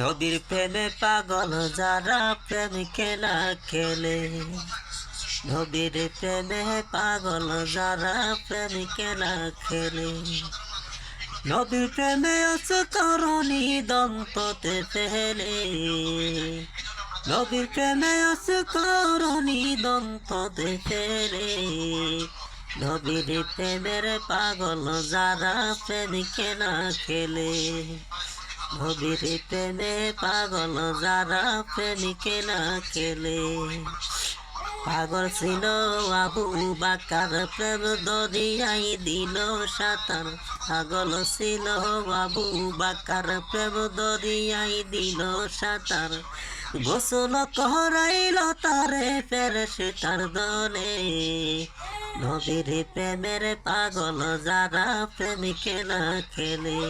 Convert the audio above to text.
নবীর প্রেমে পাগল যারা প্রেম খেলা খেলে, নবীর প্রেমে পাগল যারা প্রেম খেলা খেলে। নবীর প্রেমে আছে তরুণী দন্ততে ফেলে, নবীর প্রেমে আছে তরুণী দন্ততে ফেলে। নবীর প্রেমের পাগল যারা প্রেম খেলা খেলে, নবীর প্রেমে পাগল যারা প্রেম খেলা খেলে। পাগল ছিল আবু বাকার, প্রেম দরিয়াই দিল সাঁতার। পাগল ছিল আবু বাকার, প্রেম দরিয়াই দিল সাঁতার। গোসল করাইল তারে ফেরেশতার দলে, নবীর প্রেমের পাগল যারা প্রেম খেলা খেলে।